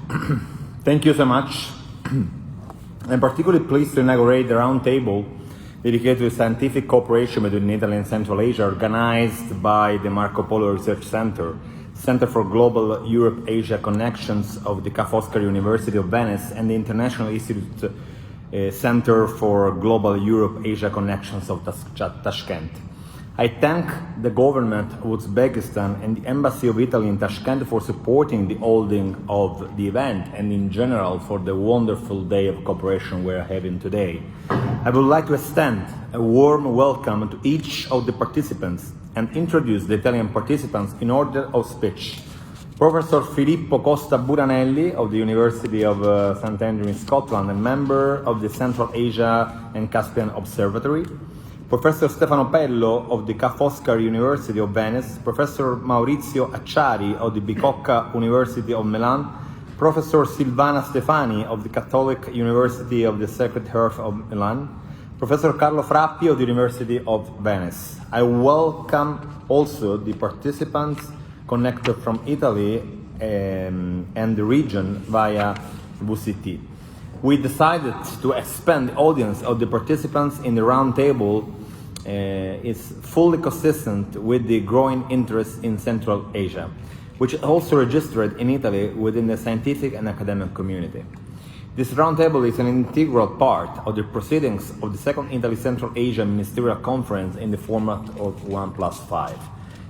Thank you so much. I'm particularly pleased to inaugurate the roundtable dedicated to scientific cooperation between Italy and Central Asia, organized by the Marco Polo Research Center, Center for Global Europe-Asia Connections of the Ca' Foscari University of Venice, and the International Institute Center for Global Europe-Asia Connections of Tashkent. I thank the government of Uzbekistan and the Embassy of Italy in Tashkent for supporting the holding of the event and in general for the wonderful day of cooperation we're having today. I would like to extend a warm welcome to each of the participants and introduce the Italian participants in order of speech. Professor Filippo Costa Buranelli of the University of St. Andrew in Scotland, a member of the Central Asia and Caspian Observatory. Professor Stefano Pello of the Ca' Foscari University of Venice, Professor Maurizio Acciari of the Bicocca University of Milan, Professor Silvana Stefani of the Catholic University of the Sacred Heart of Milan, Professor Carlo Frappi of the University of Venice. I welcome also the participants connected from Italy and the region via VCT. We decided to expand the audience of the participants in the roundtable is fully consistent with the growing interest in Central Asia, which is also registered in Italy within the scientific and academic community. This roundtable is an integral part of the proceedings of the second Italy-Central Asia Ministerial Conference in the format of 1+5.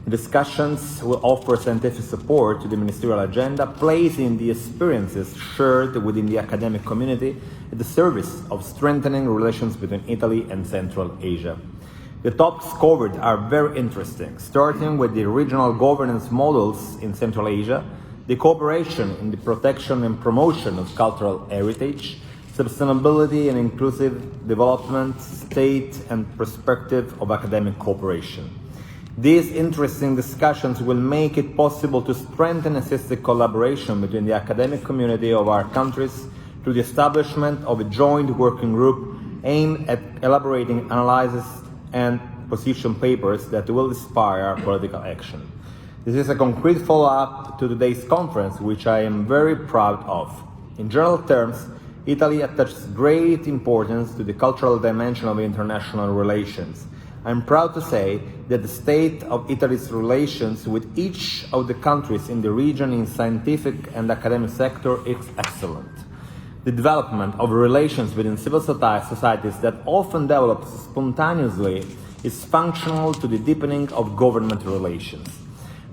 The discussions will offer scientific support to the ministerial agenda, placing the experiences shared within the academic community at the service of strengthening relations between Italy and Central Asia. The topics covered are very interesting, starting with the regional governance models in Central Asia, the cooperation in the protection and promotion of cultural heritage, sustainability and inclusive development, state and perspective of academic cooperation. These interesting discussions will make it possible to strengthen assisted collaboration between the academic community of our countries through the establishment of a joint working group aimed at elaborating analyses and position papers that will inspire political action. This is a concrete follow-up to today's conference, which I am very proud of. In general terms, Italy attaches great importance to the cultural dimension of international relations. I'm proud to say that the state of Italy's relations with each of the countries in the region in scientific and academic sector is excellent. The development of relations within civil societies that often develop spontaneously is functional to the deepening of government relations.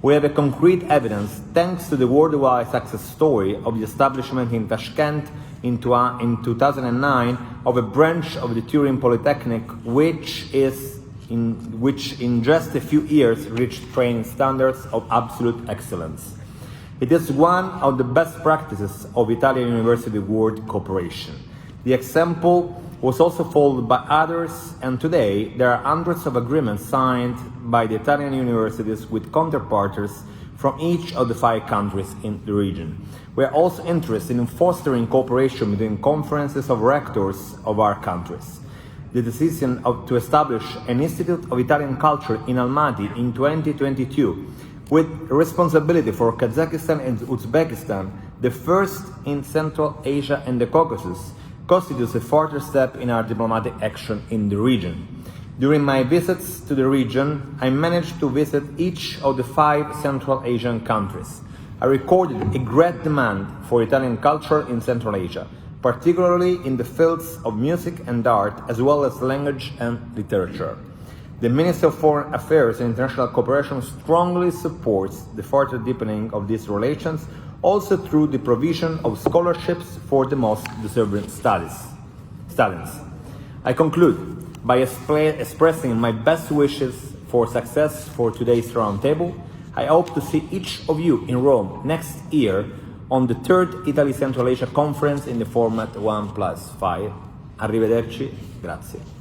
We have a concrete evidence thanks to the worldwide success story of the establishment in Tashkent in 2009 of a branch of the Turin Polytechnic which in just a few years reached training standards of absolute excellence. It is one of the best practices of Italian university world cooperation. The example was also followed by others, and today there are hundreds of agreements signed by the Italian universities with counterparts from each of the 5 countries in the region. We are also interested in fostering cooperation between conferences of rectors of our countries. The decision to establish an Institute of Italian Culture in Almaty in 2022 with responsibility for Kazakhstan and Uzbekistan, the first in Central Asia and the Caucasus, constitutes a further step in our diplomatic action in the region. During my visits to the region, I managed to visit each of the 5 Central Asian countries. I recorded a great demand for Italian culture in Central Asia, particularly in the fields of music and art, as well as language and literature. The Ministry of Foreign Affairs and International Cooperation strongly supports the further deepening of these relations, also through the provision of scholarships for the most deserving students. I conclude by expressing my best wishes for success for today's roundtable. I hope to see each of you in Rome next year on the 3rd Italy Central Asia Conference in the format 1+5. Arrivederci, grazie.